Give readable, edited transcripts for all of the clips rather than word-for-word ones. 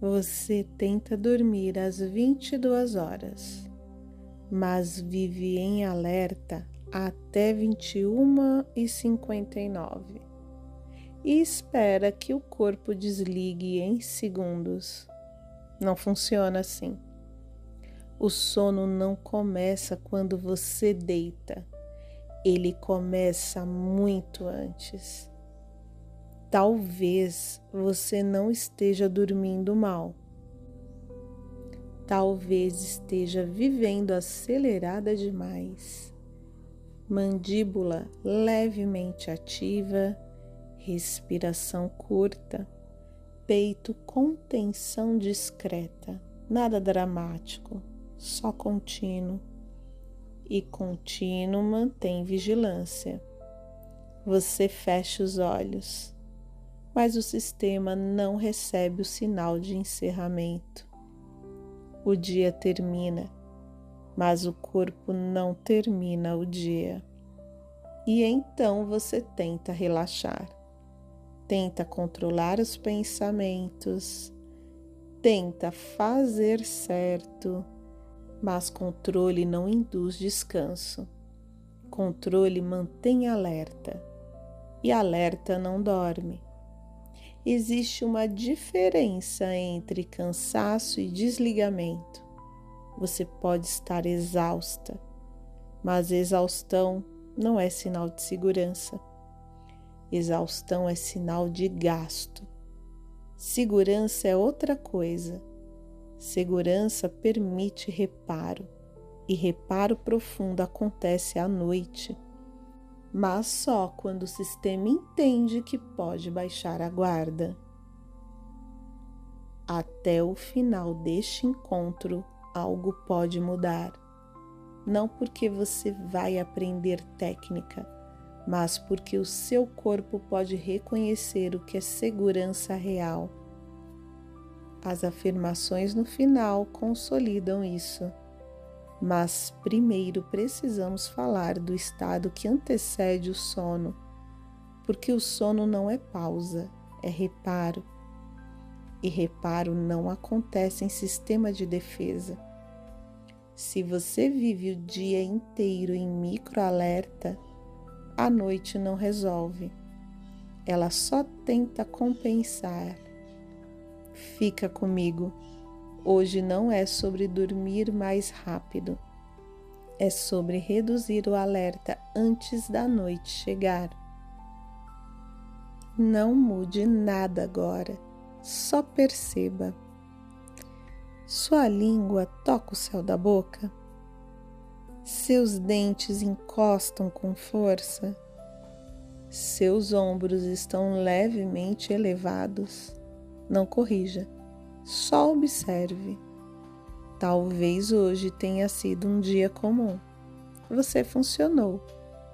Você tenta dormir às 22 horas, mas vive em alerta até 21h59 e espera que o corpo desligue em segundos. Não funciona assim. O sono não começa quando você deita, ele começa muito antes. Talvez você não esteja dormindo mal. Talvez esteja vivendo acelerada demais. Mandíbula levemente ativa, respiração curta, peito com tensão discreta, nada dramático, só contínuo. E contínuo mantém vigilância. Você fecha os olhos, mas o sistema não recebe o sinal de encerramento. O dia termina, mas o corpo não termina o dia. E então você tenta relaxar, tenta controlar os pensamentos, tenta fazer certo, mas controle não induz descanso. Controle mantém alerta, e alerta não dorme. Existe uma diferença entre cansaço e desligamento. Você pode estar exausta, mas exaustão não é sinal de segurança. Exaustão é sinal de gasto. Segurança é outra coisa. Segurança permite reparo, e reparo profundo acontece à noite, mas só quando o sistema entende que pode baixar a guarda. Até o final deste encontro, algo pode mudar. Não porque você vai aprender técnica, mas porque o seu corpo pode reconhecer o que é segurança real. As afirmações no final consolidam isso, mas primeiro precisamos falar do estado que antecede o sono, porque o sono não é pausa, é reparo. E reparo não acontece em sistema de defesa. Se você vive o dia inteiro em microalerta, a noite não resolve. Ela só tenta compensar. Fica comigo. Hoje não é sobre dormir mais rápido. É sobre reduzir o alerta antes da noite chegar. Não mude nada agora. Só perceba. Sua língua toca o céu da boca? Seus dentes encostam com força? Seus ombros estão levemente elevados? Não corrija, só observe. Talvez hoje tenha sido um dia comum. Você funcionou,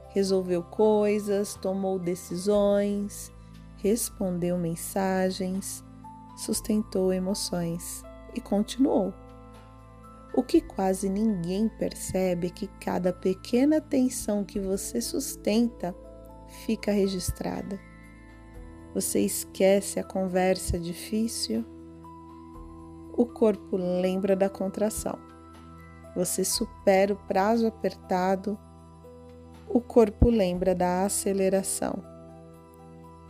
resolveu coisas, tomou decisões, respondeu mensagens, sustentou emoções e continuou. O que quase ninguém percebe é que cada pequena tensão que você sustenta fica registrada. Você esquece a conversa difícil, o corpo lembra da contração. Você supera o prazo apertado, o corpo lembra da aceleração.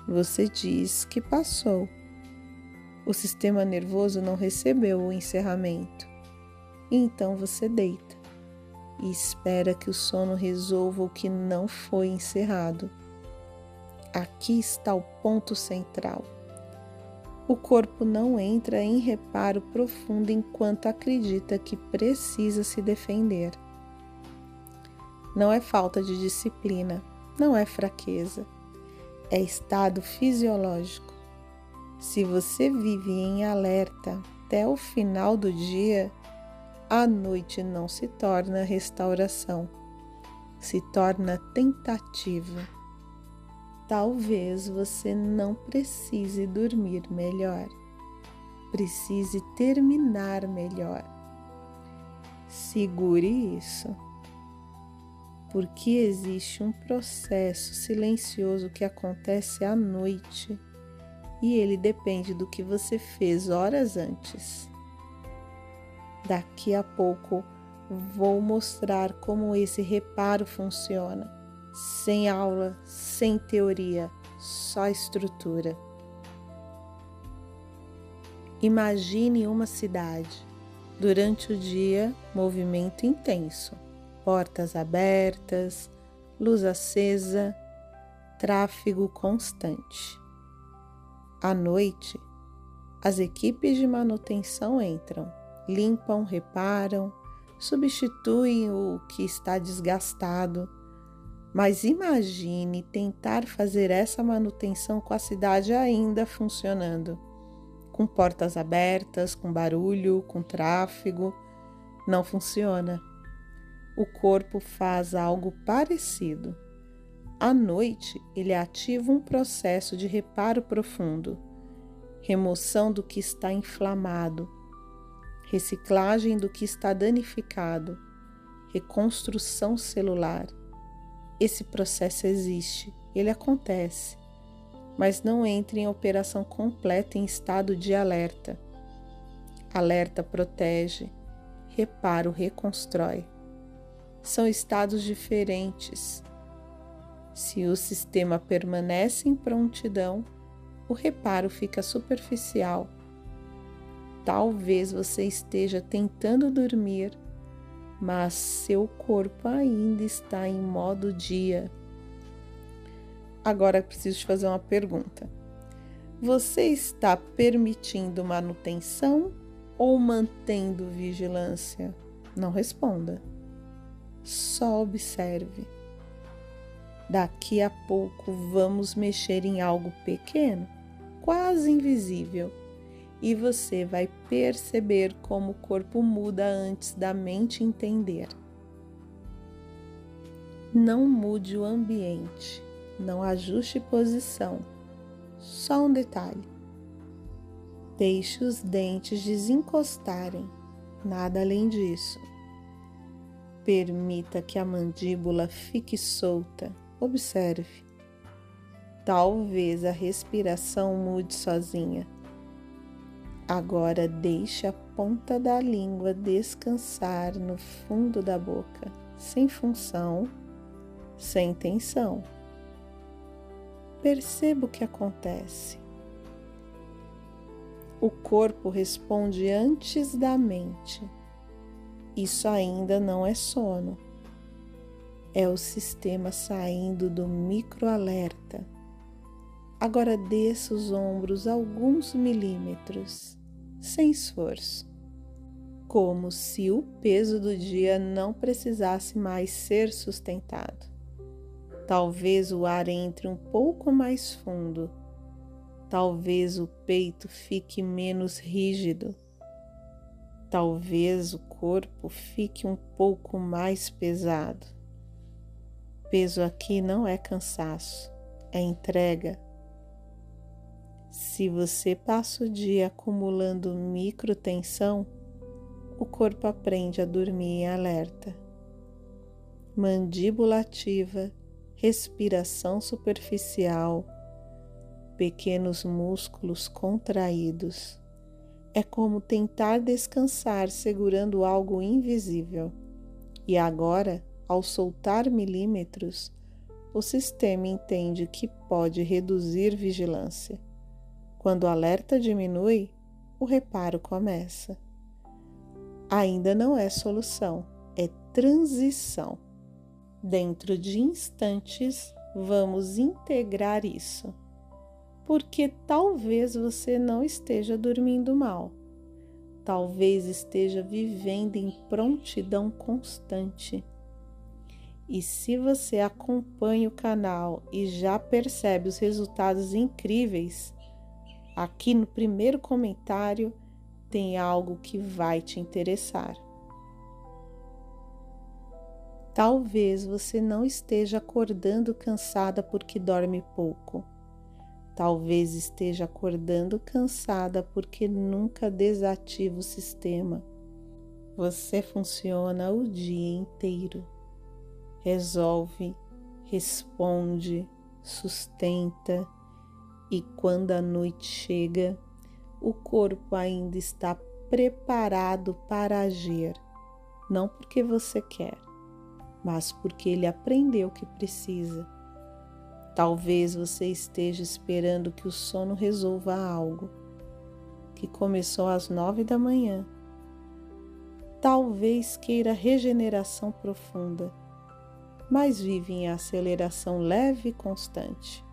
Você diz que passou. O sistema nervoso não recebeu o encerramento. Então você deita e espera que o sono resolva o que não foi encerrado. Aqui está o ponto central. O corpo não entra em reparo profundo enquanto acredita que precisa se defender. Não é falta de disciplina, não é fraqueza, é estado fisiológico. Se você vive em alerta até o final do dia, a noite não se torna restauração, se torna tentativa. Talvez você não precise dormir melhor, precise terminar melhor. Segure isso, porque existe um processo silencioso que acontece à noite e ele depende do que você fez horas antes. Daqui a pouco vou mostrar como esse reparo funciona, sem aula, sem teoria, só estrutura. Imagine uma cidade. Durante o dia, movimento intenso, portas abertas, luz acesa, tráfego constante. À noite, as equipes de manutenção entram, limpam, reparam, substituem o que está desgastado. Mas imagine tentar fazer essa manutenção com a cidade ainda funcionando, com portas abertas, com barulho, com tráfego. Não funciona. O corpo faz algo parecido. À noite, ele ativa um processo de reparo profundo, remoção do que está inflamado, reciclagem do que está danificado, reconstrução celular. Esse processo existe, ele acontece, mas não entra em operação completa em estado de alerta. Alerta protege, reparo reconstrói. São estados diferentes. Se o sistema permanece em prontidão, o reparo fica superficial. Talvez você esteja tentando dormir, mas seu corpo ainda está em modo dia. Agora preciso te fazer uma pergunta. Você está permitindo manutenção ou mantendo vigilância? Não responda. Só observe. Daqui a pouco vamos mexer em algo pequeno, quase invisível, e você vai perceber como o corpo muda antes da mente entender. Não mude o ambiente, não ajuste posição, só um detalhe. Deixe os dentes desencostarem, nada além disso. Permita que a mandíbula fique solta. Observe. Talvez a respiração mude sozinha. Agora deixe a ponta da língua descansar no fundo da boca, sem função, sem tensão. Perceba o que acontece. O corpo responde antes da mente. Isso ainda não é sono. É o sistema saindo do microalerta. Agora desça os ombros alguns milímetros, sem esforço, como se o peso do dia não precisasse mais ser sustentado. Talvez o ar entre um pouco mais fundo, talvez o peito fique menos rígido, talvez o corpo fique um pouco mais pesado. Peso aqui não é cansaço, é entrega. Se você passa o dia acumulando microtensão, o corpo aprende a dormir em alerta. Mandíbula ativa, respiração superficial, pequenos músculos contraídos. É como tentar descansar segurando algo invisível. E agora, ao soltar milímetros, o sistema entende que pode reduzir vigilância. Quando o alerta diminui, o reparo começa. Ainda não é solução, é transição. Dentro de instantes, vamos integrar isso. Porque talvez você não esteja dormindo mal. Talvez esteja vivendo em prontidão constante. E se você acompanha o canal e já percebe os resultados incríveis, aqui no primeiro comentário tem algo que vai te interessar. Talvez você não esteja acordando cansada porque dorme pouco. Talvez esteja acordando cansada porque nunca desativa o sistema. Você funciona o dia inteiro. Resolve, responde, sustenta E quando a noite chega, o corpo ainda está preparado para agir, não porque você quer, mas porque ele aprendeu que precisa. Talvez você esteja esperando que o sono resolva algo que começou às 9 da manhã. Talvez queira regeneração profunda, mas vive em aceleração leve e constante.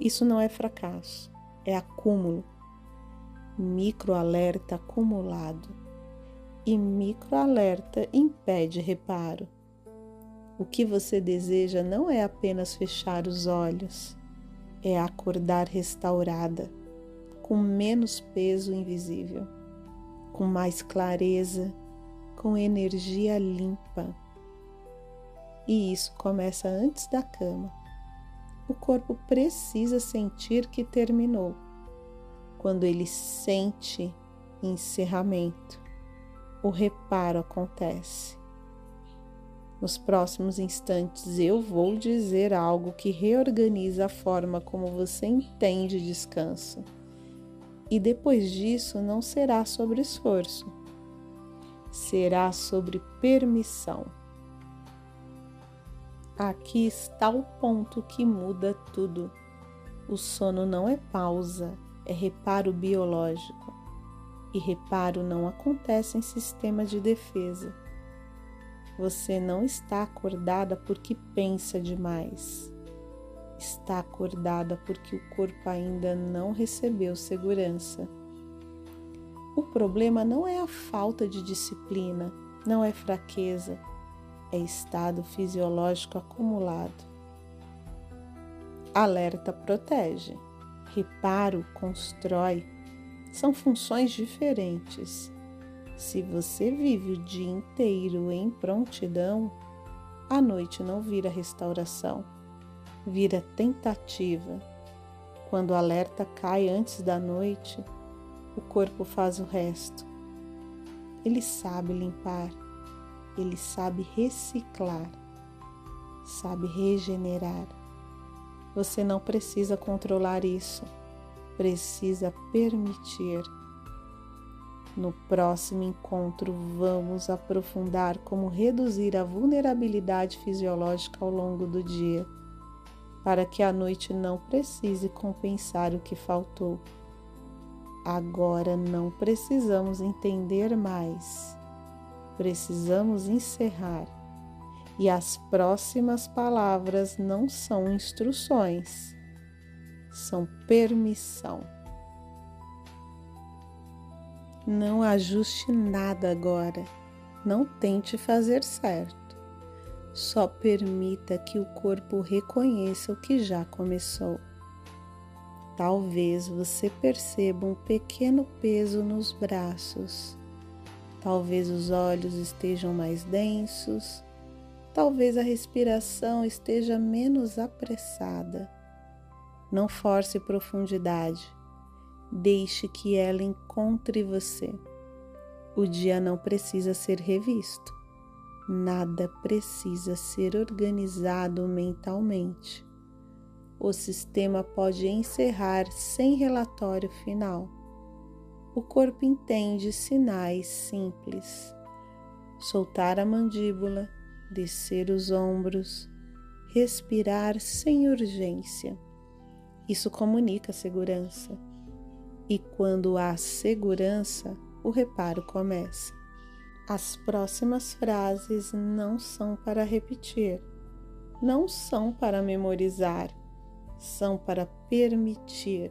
Isso não é fracasso, é acúmulo. Microalerta acumulado. E microalerta impede reparo. O que você deseja não é apenas fechar os olhos, é acordar restaurada, com menos peso invisível, com mais clareza, com energia limpa. E isso começa antes da cama. O corpo precisa sentir que terminou. Quando ele sente encerramento, o reparo acontece. Nos próximos instantes eu vou dizer algo que reorganiza a forma como você entende descanso. E depois disso não será sobre esforço, será sobre permissão. Aqui está o ponto que muda tudo. O sono não é pausa, é reparo biológico. E reparo não acontece em sistema de defesa. Você não está acordada porque pensa demais. Está acordada porque o corpo ainda não recebeu segurança. O problema não é a falta de disciplina, não é fraqueza, é estado fisiológico acumulado. Alerta protege, reparo constrói, são funções diferentes. Se você vive o dia inteiro em prontidão, a noite não vira restauração, vira tentativa. Quando o alerta cai antes da noite, o corpo faz o resto. Ele sabe limpar, ele sabe reciclar, sabe regenerar. Você não precisa controlar isso, precisa permitir. No próximo encontro, vamos aprofundar como reduzir a vulnerabilidade fisiológica ao longo do dia, para que a noite não precise compensar o que faltou. Agora não precisamos entender mais, precisamos encerrar. E as próximas palavras não são instruções, são permissão. Não ajuste nada agora, não tente fazer certo. Só permita que o corpo reconheça o que já começou. Talvez você perceba um pequeno peso nos braços. Talvez os olhos estejam mais densos. Talvez a respiração esteja menos apressada. Não force profundidade. Deixe que ela encontre você. O dia não precisa ser revisto. Nada precisa ser organizado mentalmente. O sistema pode encerrar sem relatório final. O corpo entende sinais simples. Soltar a mandíbula, descer os ombros, respirar sem urgência. Isso comunica segurança. E quando há segurança, o reparo começa. As próximas frases não são para repetir, não são para memorizar, são para permitir.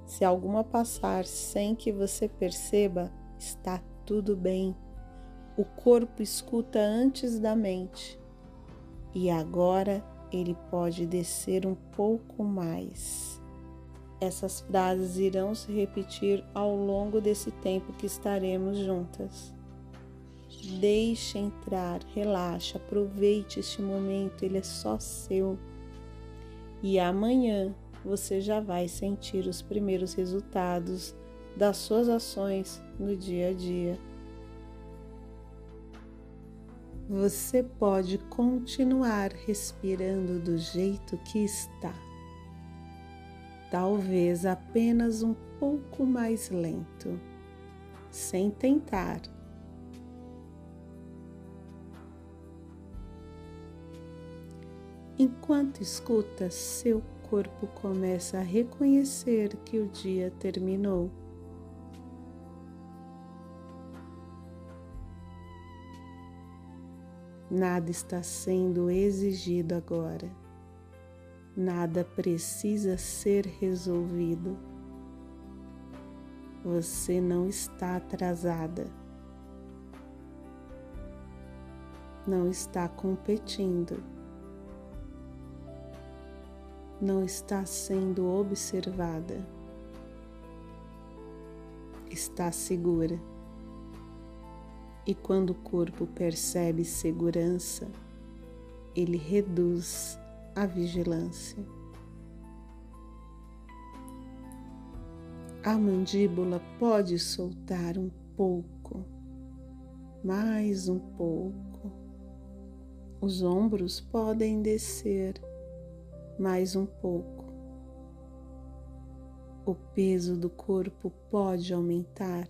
Se alguma passar sem que você perceba, está tudo bem. O corpo escuta antes da mente. E agora ele pode descer um pouco mais. Essas frases irão se repetir ao longo desse tempo que estaremos juntas. Deixe entrar, relaxe, aproveite este momento, ele é só seu. E amanhã você já vai sentir os primeiros resultados das suas ações no dia a dia. Você pode continuar respirando do jeito que está. talvez apenas um pouco mais lento, sem tentar. Enquanto escuta, seu corpo começa a reconhecer que o dia terminou. Nada está sendo exigido agora. Nada precisa ser resolvido. Você não está atrasada. Não está competindo. Não está sendo observada. Está segura. E quando o corpo percebe segurança, ele reduz a vigilância. A mandíbula pode soltar um pouco, mais um pouco. Os ombros podem descer mais um pouco. O peso do corpo pode aumentar.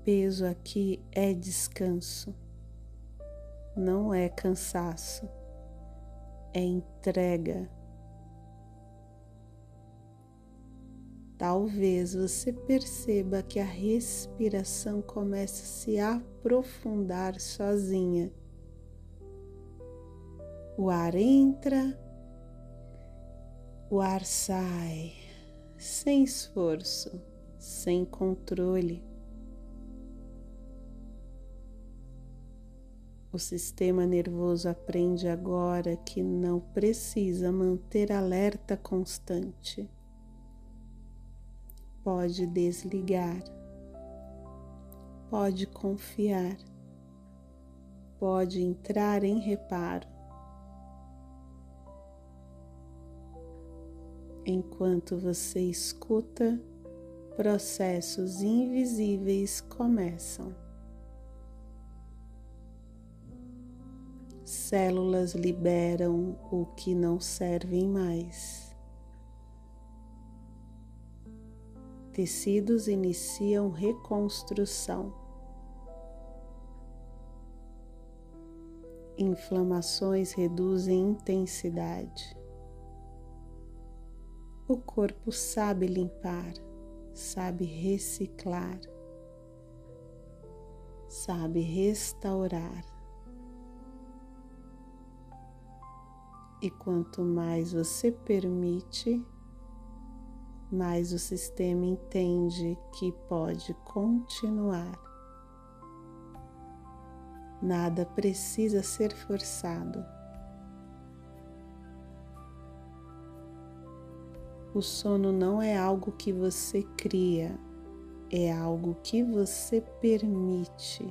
Peso aqui é descanso, não é cansaço, é entrega. Talvez você perceba que a respiração começa a se aprofundar sozinha. O ar entra, o ar sai, sem esforço, sem controle. O sistema nervoso aprende agora que não precisa manter alerta constante. Pode desligar, pode confiar, pode entrar em reparo. Enquanto você escuta, processos invisíveis começam. Células liberam o que não servem mais. Tecidos iniciam reconstrução. Inflamações reduzem intensidade. O corpo sabe limpar, sabe reciclar, sabe restaurar. E quanto mais você permite, mais o sistema entende que pode continuar. Nada precisa ser forçado. O sono não é algo que você cria, é algo que você permite.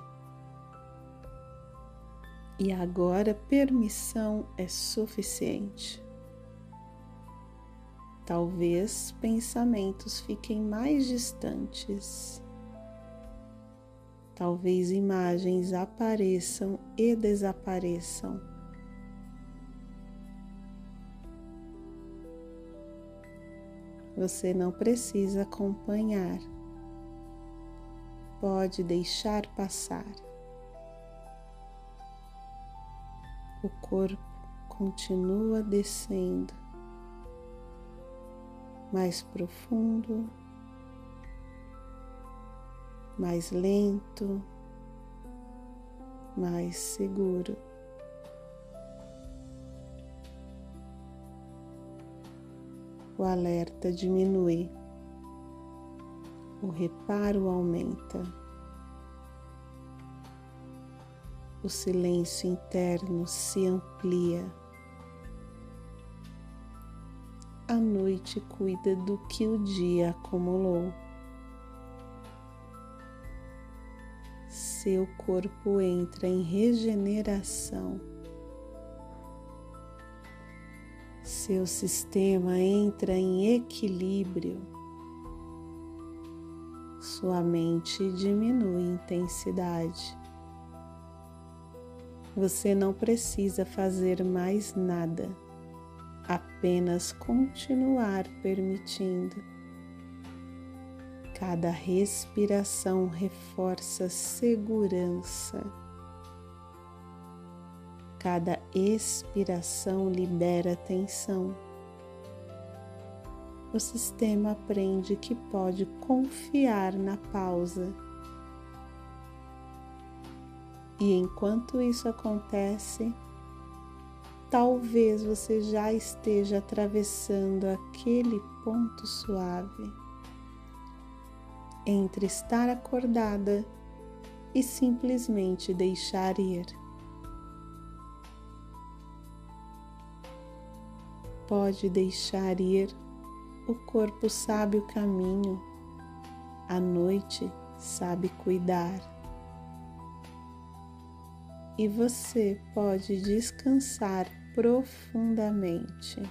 E agora permissão é suficiente. Talvez pensamentos fiquem mais distantes. Talvez imagens apareçam e desapareçam. Você não precisa acompanhar. Pode deixar passar. O corpo continua descendo, mais profundo, mais lento, mais seguro. O alerta diminui, o reparo aumenta. O silêncio interno se amplia. A noite cuida do que o dia acumulou. Seu corpo entra em regeneração. Seu sistema entra em equilíbrio. Sua mente diminui intensidade. Você não precisa fazer mais nada. apenas continuar permitindo. Cada respiração reforça segurança. Cada expiração libera tensão. O sistema aprende que pode confiar na pausa. E enquanto isso acontece, talvez você já esteja atravessando aquele ponto suave entre estar acordada e simplesmente deixar ir. Pode deixar ir, o corpo sabe o caminho, a noite sabe cuidar. E você pode descansar profundamente.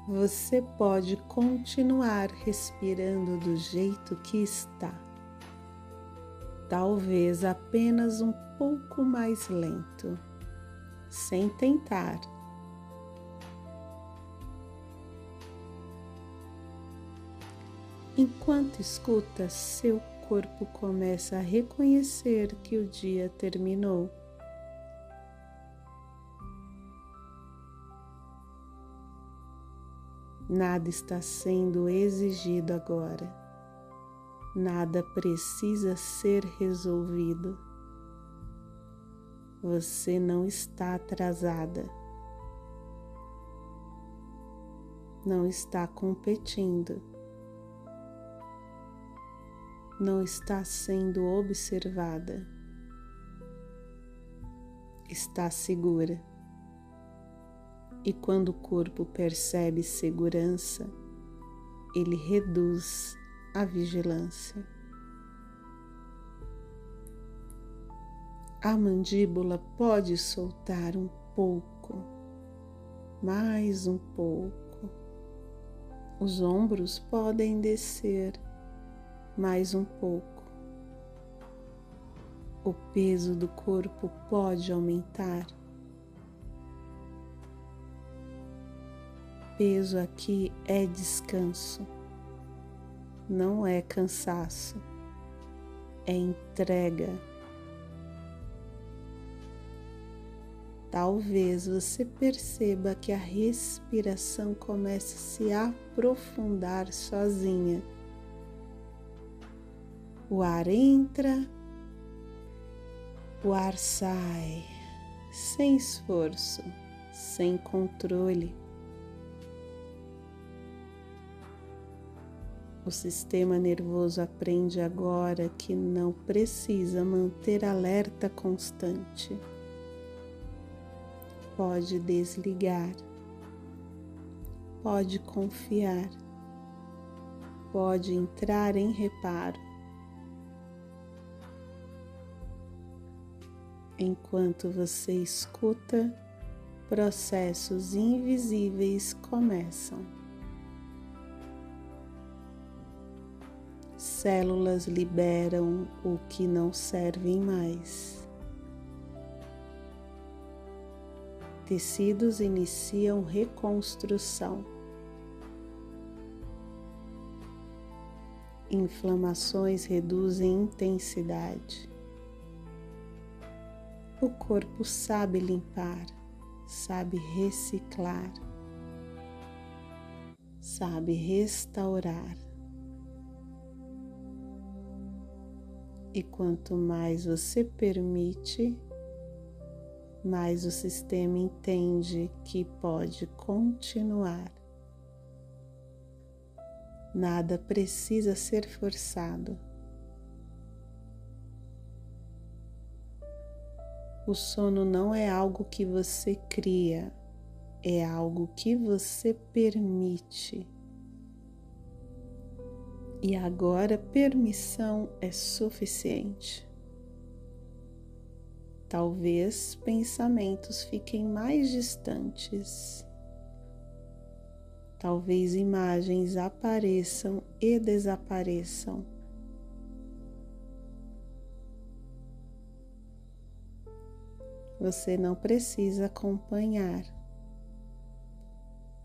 Você pode continuar respirando do jeito que está. Talvez apenas um pouco mais lento, sem tentar. Enquanto escuta, seu corpo começa a reconhecer que o dia terminou. Nada está sendo exigido agora. Nada precisa ser resolvido. Você não está atrasada. Não está competindo. Não está sendo observada. Está segura. E quando o corpo percebe segurança, ele reduz a vigilância. A mandíbula pode soltar um pouco, mais um pouco. Os ombros podem descer mais um pouco. O peso do corpo pode aumentar. Peso aqui é descanso, não é cansaço, é entrega. Talvez você perceba que a respiração comece a se aprofundar sozinha. O ar entra, o ar sai, sem esforço, sem controle. O sistema nervoso aprende agora que não precisa manter alerta constante. Pode desligar, pode confiar, pode entrar em reparo. Enquanto você escuta, processos invisíveis começam. Células liberam o que não servem mais. Tecidos iniciam reconstrução. Inflamações reduzem intensidade. O corpo sabe limpar, sabe reciclar, sabe restaurar. E quanto mais você permite, mais o sistema entende que pode continuar. Nada precisa ser forçado. O sono não é algo que você cria, é algo que você permite. E agora permissão é suficiente. Talvez pensamentos fiquem mais distantes. Talvez imagens apareçam e desapareçam. Você não precisa acompanhar.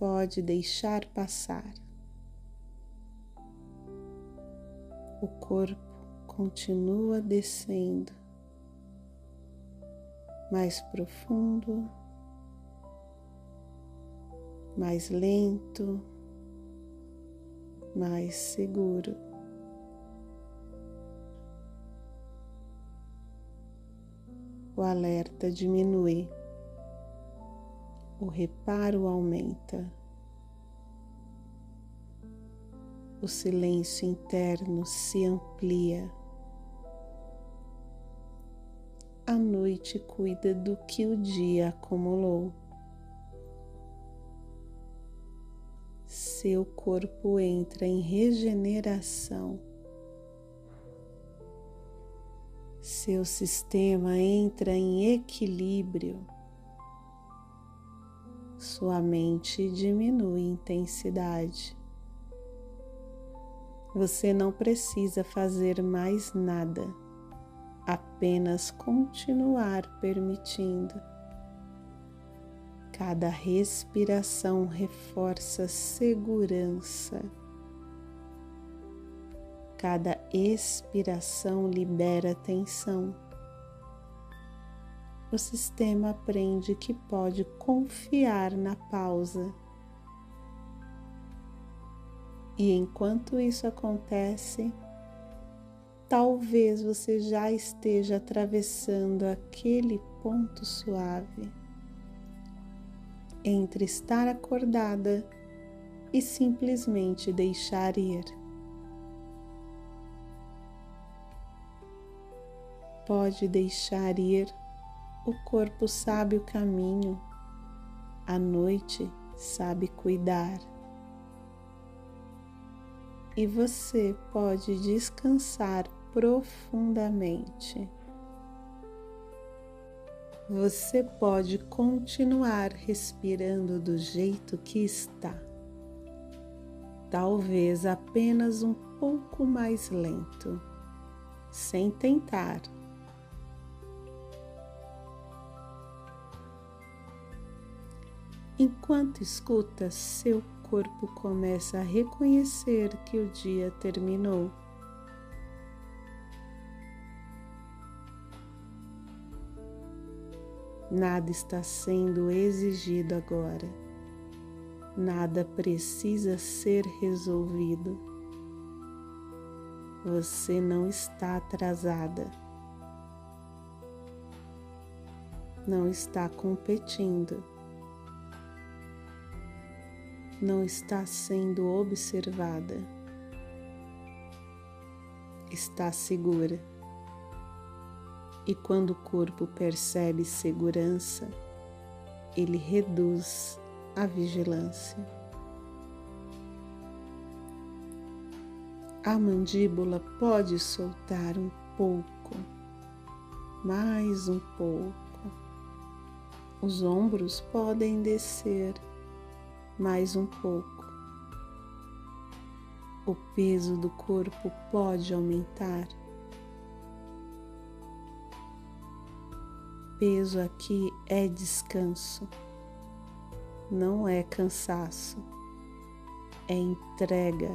pode deixar passar. O corpo continua descendo, mais profundo, mais lento, mais seguro. O alerta diminui, o reparo aumenta, o silêncio interno se amplia. A noite cuida do que o dia acumulou. Seu corpo entra em regeneração. Seu sistema entra em equilíbrio. Sua mente diminui em intensidade. Você não precisa fazer mais nada, apenas continuar permitindo. Cada respiração reforça segurança. Cada expiração libera tensão. O sistema aprende que pode confiar na pausa. E enquanto isso acontece, talvez você já esteja atravessando aquele ponto suave entre estar acordada e simplesmente deixar ir. Pode deixar ir, o corpo sabe o caminho, a noite sabe cuidar. E você pode descansar profundamente. Você pode continuar respirando do jeito que está, talvez apenas um pouco mais lento, sem tentar. Enquanto escuta, seu corpo começa a reconhecer que o dia terminou. Nada está sendo exigido agora. Nada precisa ser resolvido. Você não está atrasada. Não está competindo. Não está sendo observada. Está segura. E quando o corpo percebe segurança, ele reduz a vigilância. A mandíbula pode soltar um pouco, mais um pouco. Os ombros podem descer mais um pouco. O peso do corpo pode aumentar. Peso aqui é descanso, não é cansaço, é entrega.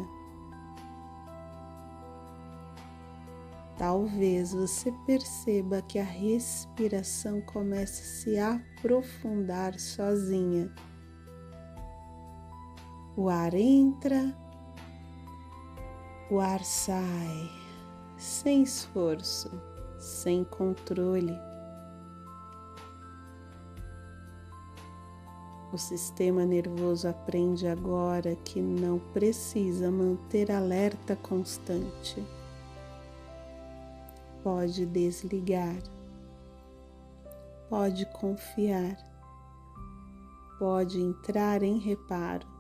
Talvez você perceba que a respiração comece a se aprofundar sozinha. O ar entra, o ar sai, sem esforço, sem controle. O sistema nervoso aprende agora que não precisa manter alerta constante. Pode desligar, pode confiar, pode entrar em reparo.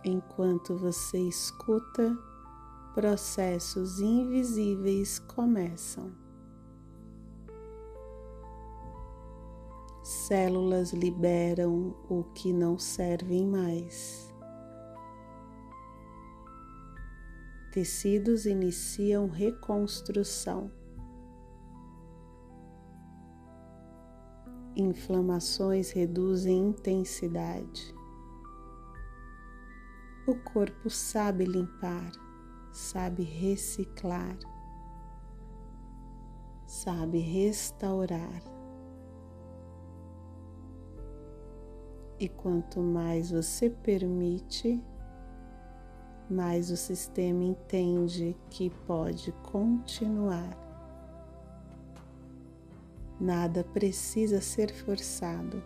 Enquanto você escuta, processos invisíveis começam. Células liberam o que não servem mais. Tecidos iniciam reconstrução. Inflamações reduzem intensidade. O corpo sabe limpar, sabe reciclar, sabe restaurar. E quanto mais você permite, mais o sistema entende que pode continuar. Nada precisa ser forçado.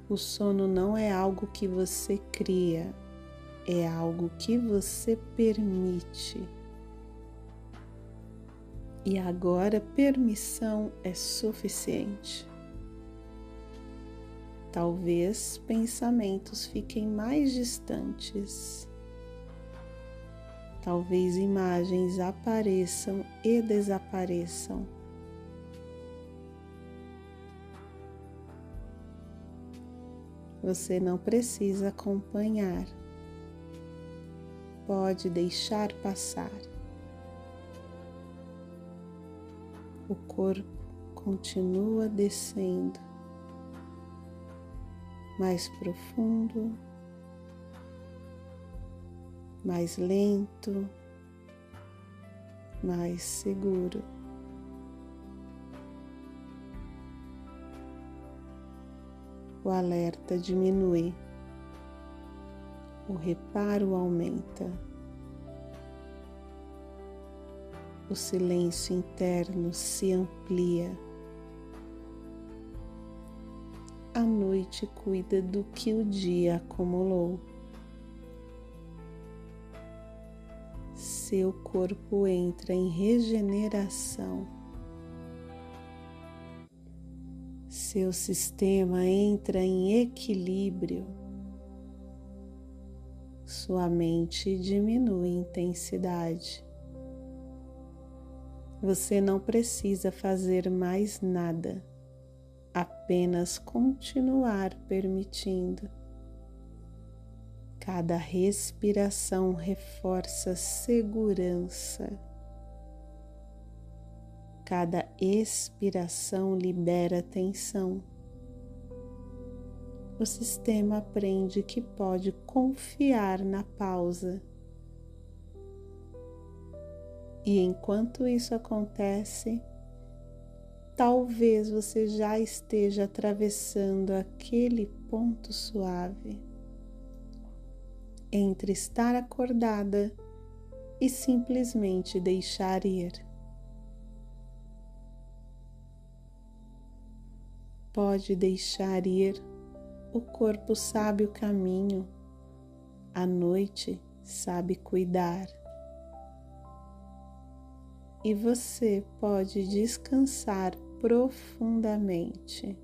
O sono não é algo que você cria, é algo que você permite. E agora permissão é suficiente. Talvez pensamentos fiquem mais distantes. Talvez imagens apareçam e desapareçam. Você não precisa acompanhar. Pode deixar passar. O corpo continua descendo, mais profundo, mais lento, mais seguro. O alerta diminui, o reparo aumenta, o silêncio interno se amplia. A noite cuida do que o dia acumulou. Seu corpo entra em regeneração. Seu sistema entra em equilíbrio. Sua mente diminui a intensidade. Você não precisa fazer mais nada, apenas continuar permitindo. Cada respiração reforça segurança. Cada expiração libera tensão. O sistema aprende que pode confiar na pausa. E enquanto isso acontece, talvez você já esteja atravessando aquele ponto suave entre estar acordada e simplesmente deixar ir. Pode deixar ir, o corpo sabe o caminho, a noite sabe cuidar. E você pode descansar profundamente.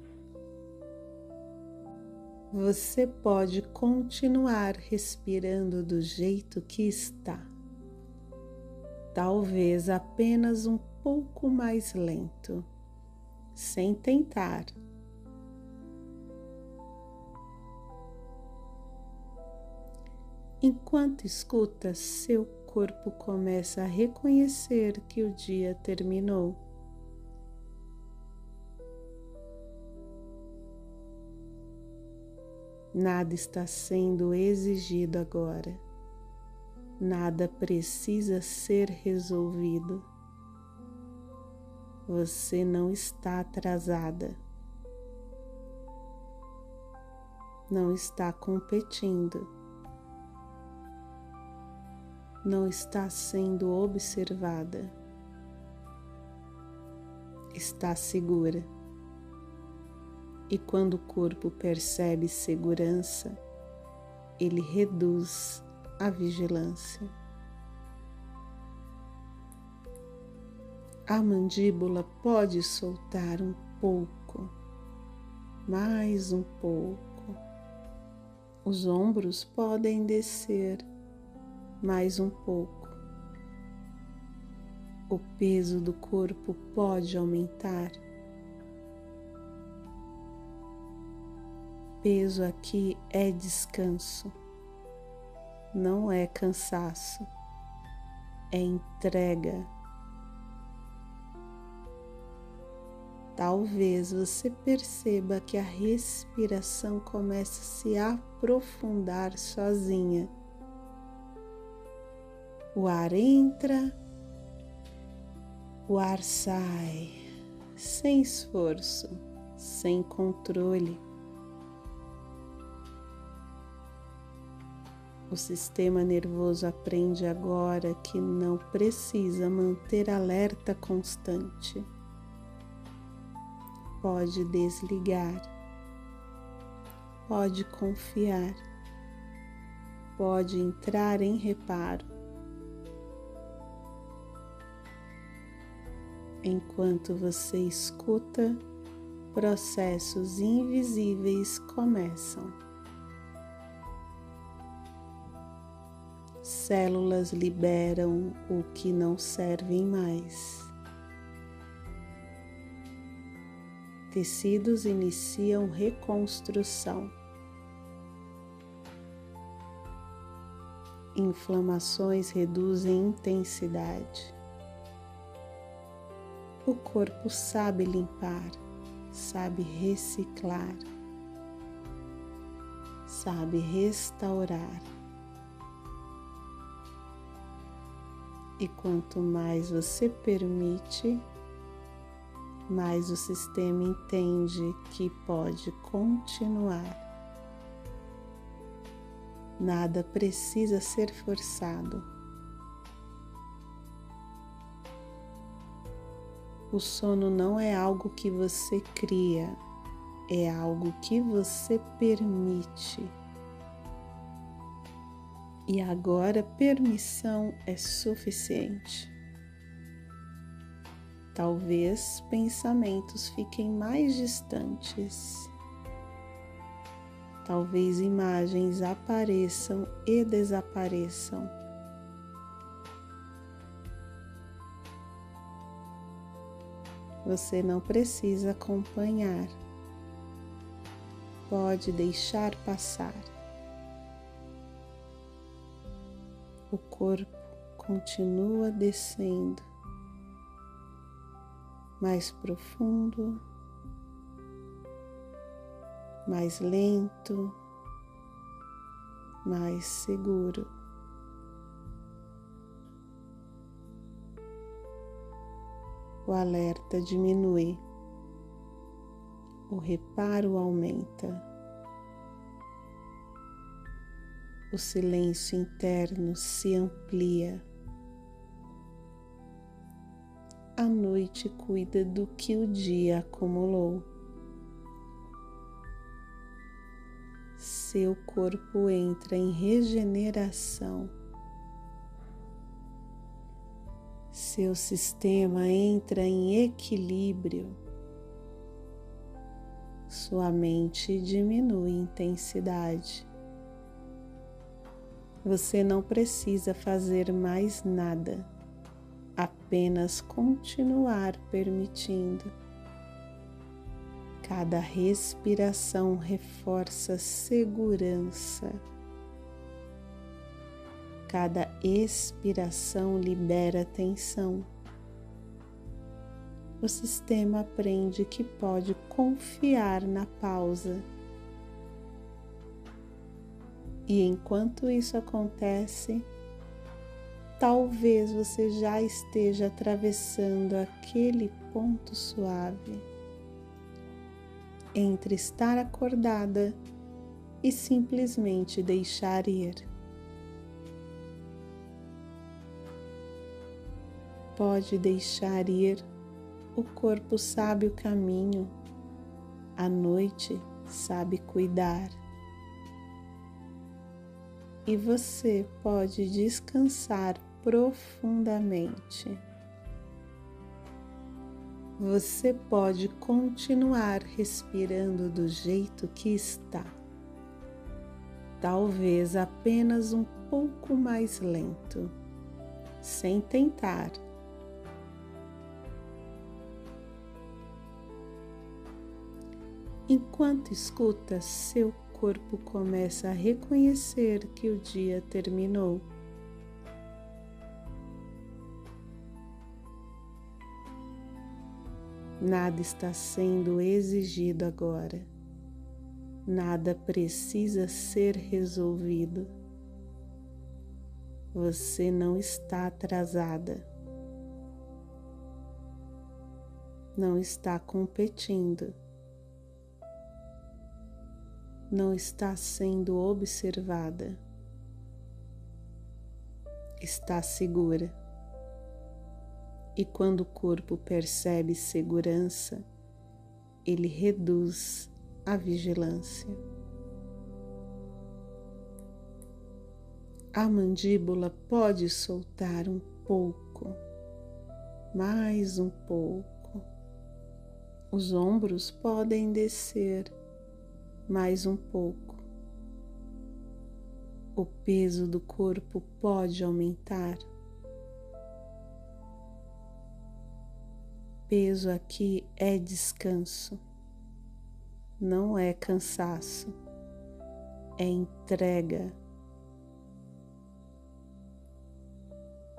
Você pode continuar respirando do jeito que está, talvez apenas um pouco mais lento, sem tentar. Enquanto escuta, seu corpo começa a reconhecer que o dia terminou. Nada está sendo exigido agora. Nada precisa ser resolvido. Você não está atrasada. Não está competindo. Não está sendo observada. Está segura. E quando o corpo percebe segurança, ele reduz a vigilância. A mandíbula pode soltar um pouco, mais um pouco. Os ombros podem descer mais um pouco. O peso do corpo pode aumentar. Peso aqui é descanso, não é cansaço, é entrega. Talvez você perceba que a respiração começa a se aprofundar sozinha. O ar entra, o ar sai, sem esforço, sem controle. O sistema nervoso aprende agora que não precisa manter alerta constante. Pode desligar, pode confiar, pode entrar em reparo. Enquanto você escuta, processos invisíveis começam. Células liberam o que não servem mais. Tecidos iniciam reconstrução. Inflamações reduzem intensidade. O corpo sabe limpar, sabe reciclar, sabe restaurar. E quanto mais você permite, mais o sistema entende que pode continuar. Nada precisa ser forçado. O sono não é algo que você cria, é algo que você permite. E agora permissão é suficiente. Talvez pensamentos fiquem mais distantes. Talvez imagens apareçam e desapareçam. Você não precisa acompanhar. Pode deixar passar. O corpo continua descendo, mais profundo, mais lento, mais seguro. O alerta diminui, o reparo aumenta, o silêncio interno se amplia. A noite cuida do que o dia acumulou. Seu corpo entra em regeneração. Seu sistema entra em equilíbrio. Sua mente diminui intensidade. Você não precisa fazer mais nada, apenas continuar permitindo. Cada respiração reforça segurança. Cada expiração libera tensão. O sistema aprende que pode confiar na pausa. E enquanto isso acontece, talvez você já esteja atravessando aquele ponto suave entre estar acordada e simplesmente deixar ir. Pode deixar ir, o corpo sabe o caminho, a noite sabe cuidar. E você pode descansar profundamente. Você pode continuar respirando do jeito que está. Talvez apenas um pouco mais lento, sem tentar. Enquanto escuta, seu corpo começa a reconhecer que o dia terminou. Nada está sendo exigido agora. Nada precisa ser resolvido. Você não está atrasada. Não está competindo. Não está sendo observada. Está segura. E quando o corpo percebe segurança, ele reduz a vigilância. A mandíbula pode soltar um pouco, mais um pouco. Os ombros podem descer mais um pouco. O peso do corpo pode aumentar. Peso aqui é descanso, não é cansaço, é entrega.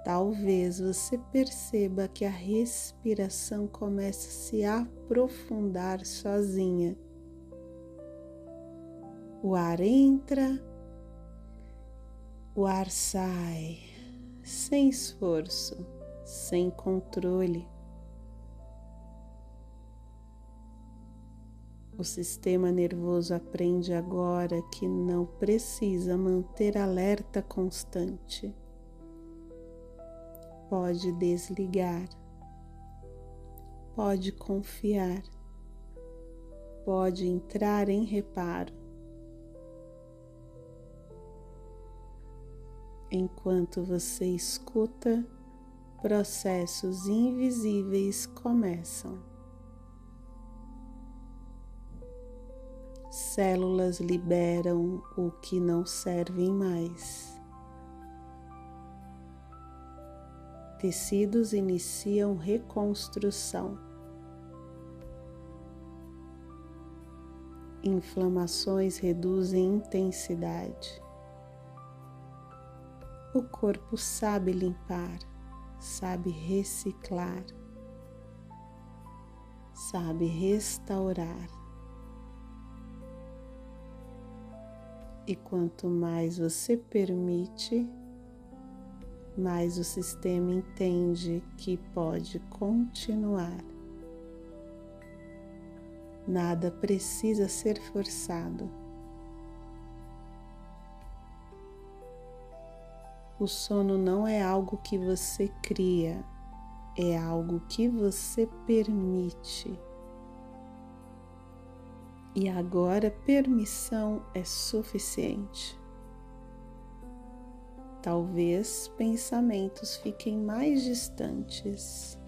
Talvez você perceba que a respiração começa a se aprofundar sozinha. O ar entra, o ar sai, sem esforço, sem controle. O sistema nervoso aprende agora que não precisa manter alerta constante. Pode desligar, pode confiar, pode entrar em reparo. Enquanto você escuta, processos invisíveis começam. Células liberam o que não servem mais. Tecidos iniciam reconstrução. Inflamações reduzem intensidade. O corpo sabe limpar, sabe reciclar, sabe restaurar. E quanto mais você permite, mais o sistema entende que pode continuar. Nada precisa ser forçado. O sono não é algo que você cria, é algo que você permite. E agora permissão é suficiente. Talvez pensamentos fiquem mais distantes.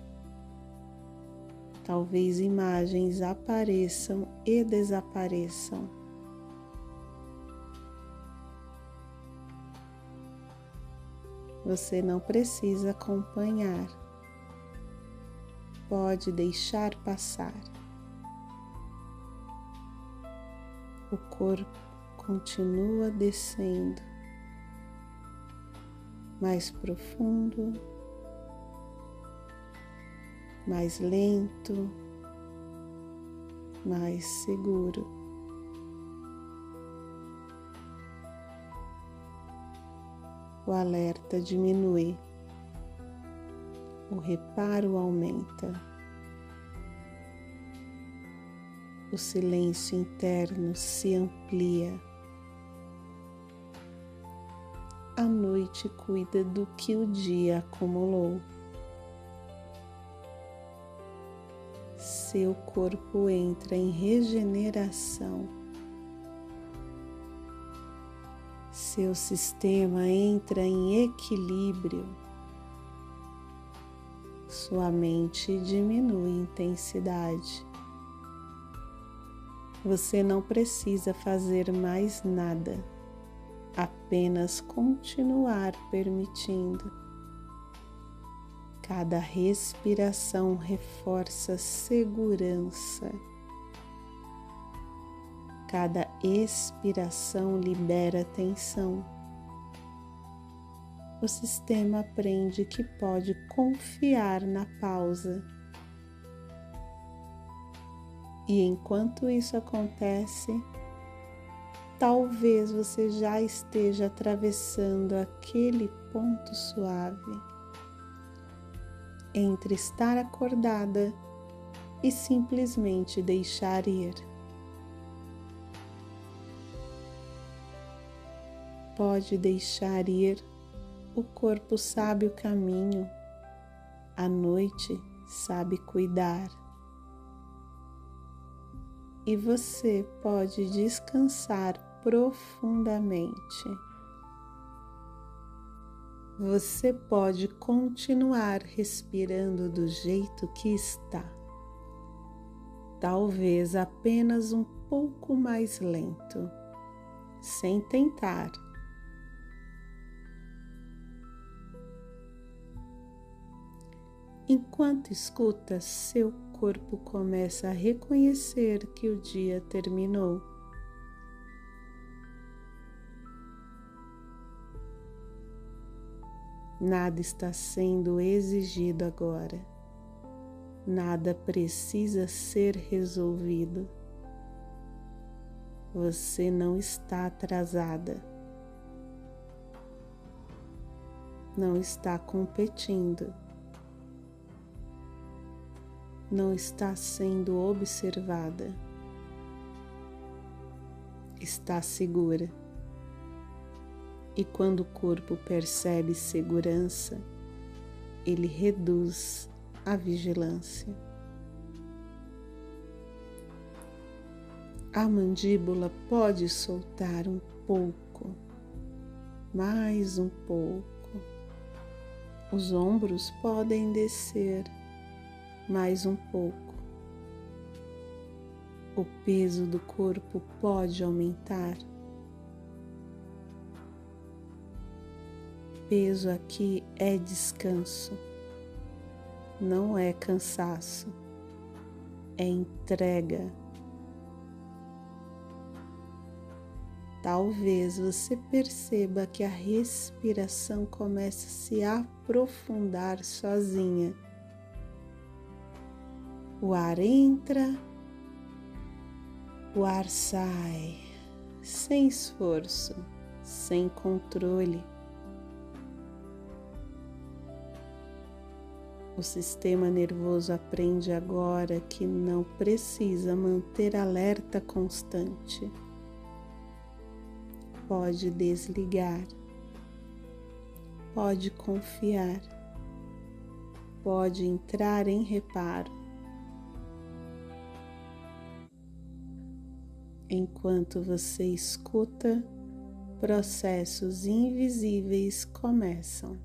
Talvez imagens apareçam e desapareçam. Você não precisa acompanhar. Pode deixar passar. O corpo continua descendo, mais profundo, mais lento, mais seguro. O alerta diminui, o reparo aumenta. O silêncio interno se amplia. A noite cuida do que o dia acumulou. Seu corpo entra em regeneração. Seu sistema entra em equilíbrio. Sua mente diminui intensidade. Você não precisa fazer mais nada, apenas continuar permitindo. Cada respiração reforça segurança. Cada expiração libera tensão. O sistema aprende que pode confiar na pausa. E enquanto isso acontece, talvez você já esteja atravessando aquele ponto suave entre estar acordada e simplesmente deixar ir. Pode deixar ir, o corpo sabe o caminho, a noite sabe cuidar. E você pode descansar profundamente. Você pode continuar respirando do jeito que está, talvez apenas um pouco mais lento, sem tentar. Enquanto escuta, seu corpo começa a reconhecer que o dia terminou. Nada está sendo exigido agora. Nada precisa ser resolvido. Você não está atrasada. Não está competindo. Não está sendo observada. Está segura. E quando o corpo percebe segurança, ele reduz a vigilância. A mandíbula pode soltar um pouco, mais um pouco. Os ombros podem descer mais um pouco. O peso do corpo pode aumentar. Peso aqui é descanso, não é cansaço, é entrega. Talvez você perceba que a respiração começa a se aprofundar sozinha. O ar entra, o ar sai, sem esforço, sem controle. O sistema nervoso aprende agora que não precisa manter alerta constante. Pode desligar, pode confiar, pode entrar em reparo. Enquanto você escuta, processos invisíveis começam.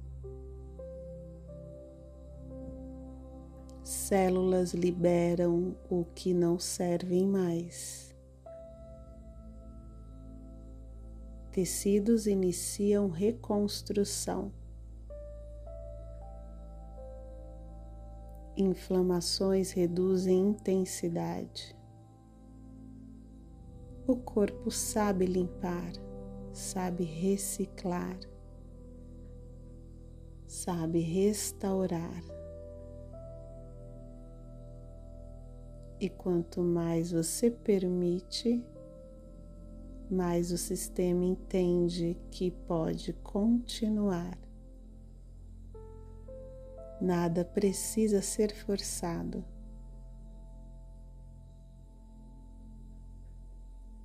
Células liberam o que não servem mais. Tecidos iniciam reconstrução. Inflamações reduzem intensidade. O corpo sabe limpar, sabe reciclar, sabe restaurar. E quanto mais você permite, mais o sistema entende que pode continuar. Nada precisa ser forçado.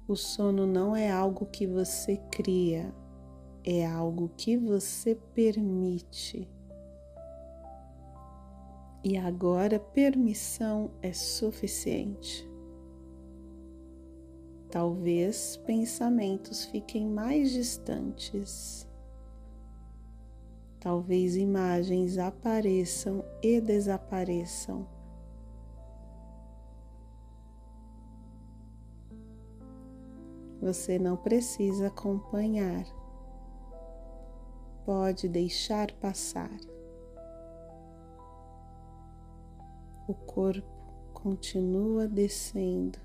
O sono não é algo que você cria, é algo que você permite. E agora permissão é suficiente. Talvez pensamentos fiquem mais distantes. Talvez imagens apareçam e desapareçam. Você não precisa acompanhar. Pode deixar passar. O corpo continua descendo,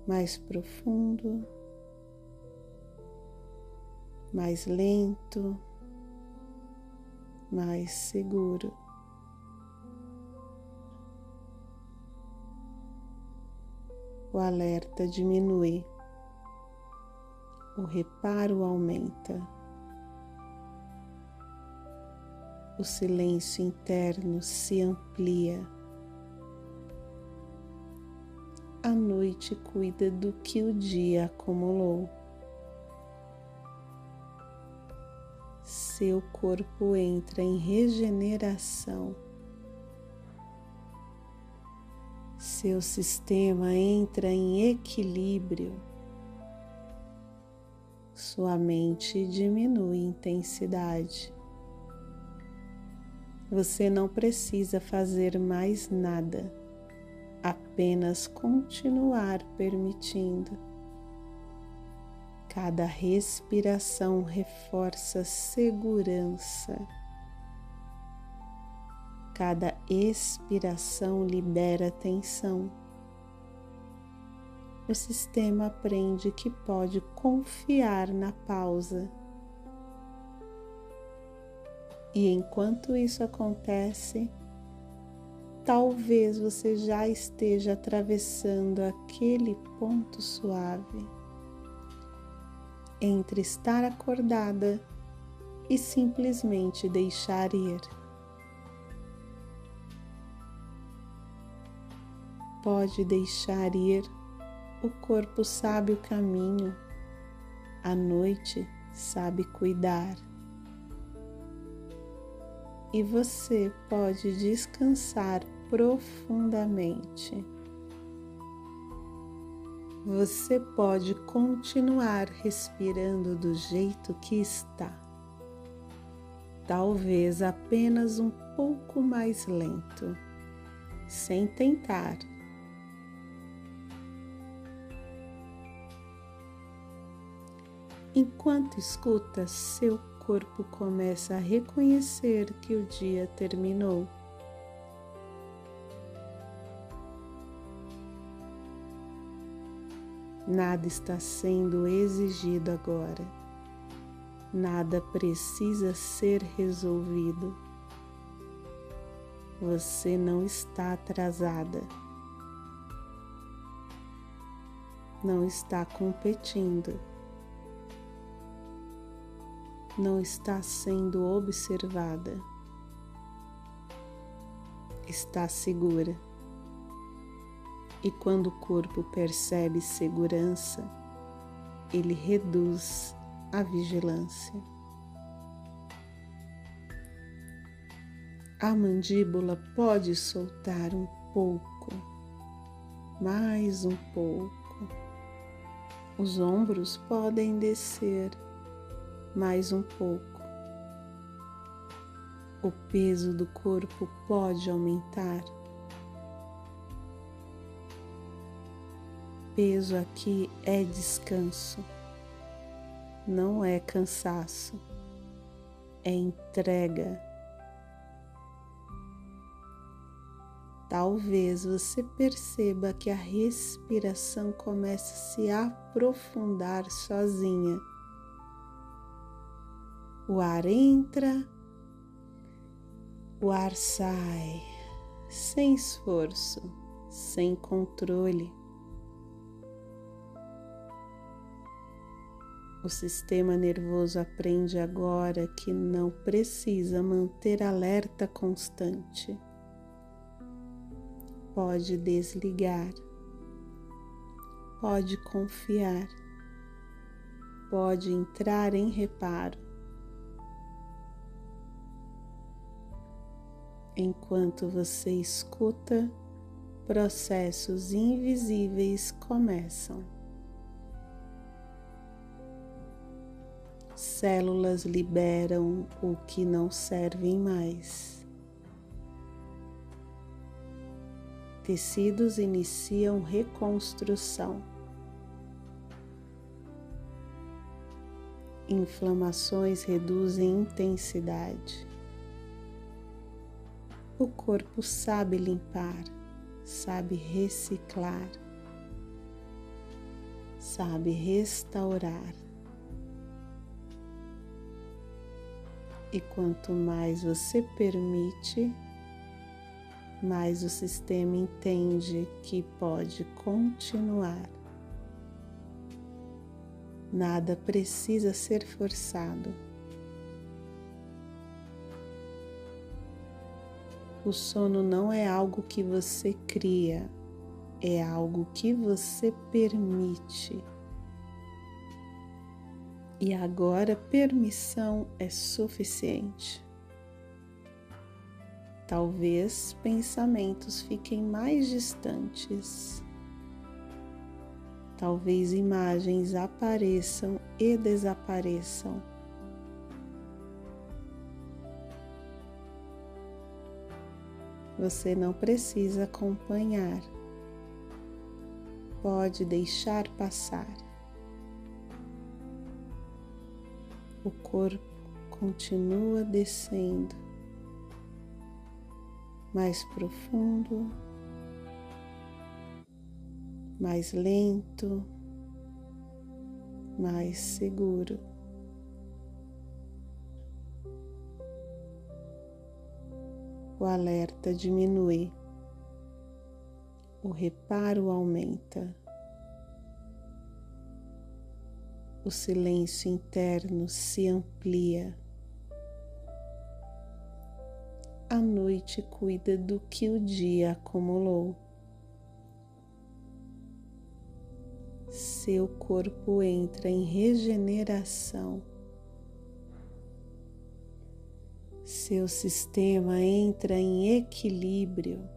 mais profundo, mais lento, mais seguro. o alerta diminui, o reparo aumenta, o silêncio interno se amplia. A noite cuida do que o dia acumulou. Seu corpo entra em regeneração. Seu sistema entra em equilíbrio. Sua mente diminui em intensidade. Você não precisa fazer mais nada, apenas continuar permitindo. Cada respiração reforça segurança. Cada expiração libera tensão. O sistema aprende que pode confiar na pausa. E enquanto isso acontece, talvez você já esteja atravessando aquele ponto suave entre estar acordada e simplesmente deixar ir. Pode deixar ir, o corpo sabe o caminho, a noite sabe cuidar. E você pode descansar profundamente. Você pode continuar respirando do jeito que está. Talvez apenas um pouco mais lento, sem tentar. Enquanto escuta, seu corpo começa a reconhecer que o dia terminou. Nada está sendo exigido agora. Nada precisa ser resolvido. Você não está atrasada. Não está competindo. Não está sendo observada. Está segura. E quando o corpo percebe segurança, ele reduz a vigilância. A mandíbula pode soltar um pouco, mais um pouco. Os ombros podem descer mais um pouco. O peso do corpo pode aumentar. Peso aqui é descanso, não é cansaço, é entrega. Talvez você perceba que a respiração começa a se aprofundar sozinha. O ar entra, o ar sai, sem esforço, sem controle. O sistema nervoso aprende agora que não precisa manter alerta constante. Pode desligar, pode confiar, pode entrar em reparo. Enquanto você escuta, processos invisíveis começam. Células liberam o que não servem mais. Tecidos iniciam reconstrução. Inflamações reduzem intensidade. O corpo sabe limpar, sabe reciclar, sabe restaurar. E quanto mais você permite, mais o sistema entende que pode continuar. Nada precisa ser forçado. O sono não é algo que você cria, é algo que você permite. E agora permissão é suficiente. Talvez pensamentos fiquem mais distantes. Talvez imagens apareçam e desapareçam. Você não precisa acompanhar. Pode deixar passar. O corpo continua descendo, mais profundo, mais lento, mais seguro. O alerta diminui, o reparo aumenta, o silêncio interno se amplia. A noite cuida do que o dia acumulou. Seu corpo entra em regeneração. Seu sistema entra em equilíbrio.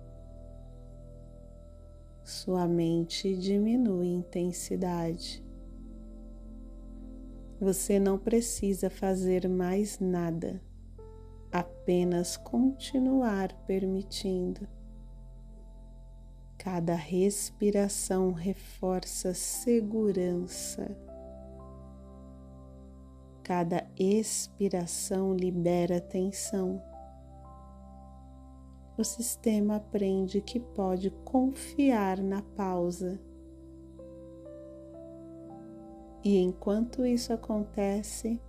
Sua mente diminui intensidade. Você não precisa fazer mais nada, apenas continuar permitindo. Cada respiração reforça segurança. Cada expiração libera tensão. O sistema aprende que pode confiar na pausa. E enquanto isso acontece,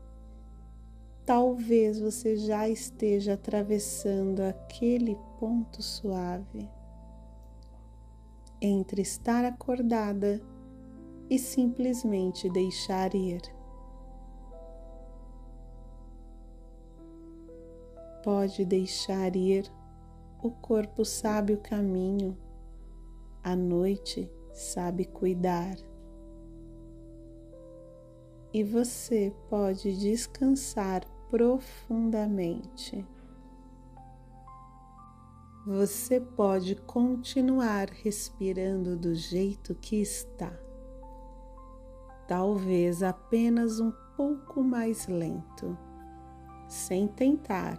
talvez você já esteja atravessando aquele ponto suave entre estar acordada e simplesmente deixar ir. Pode deixar ir, o corpo sabe o caminho, a noite sabe cuidar. E você pode descansar profundamente. Você pode continuar respirando do jeito que está. Talvez apenas um pouco mais lento, sem tentar.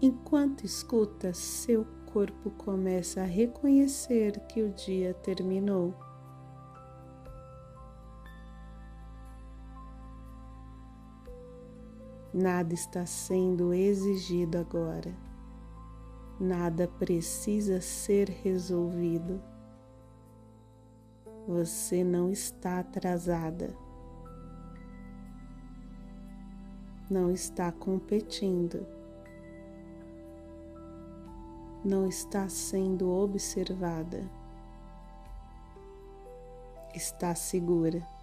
Enquanto escuta, seu corpo começa a reconhecer que o dia terminou. Nada está sendo exigido agora. Nada precisa ser resolvido. Você não está atrasada. Não está competindo. Não está sendo observada. Está segura.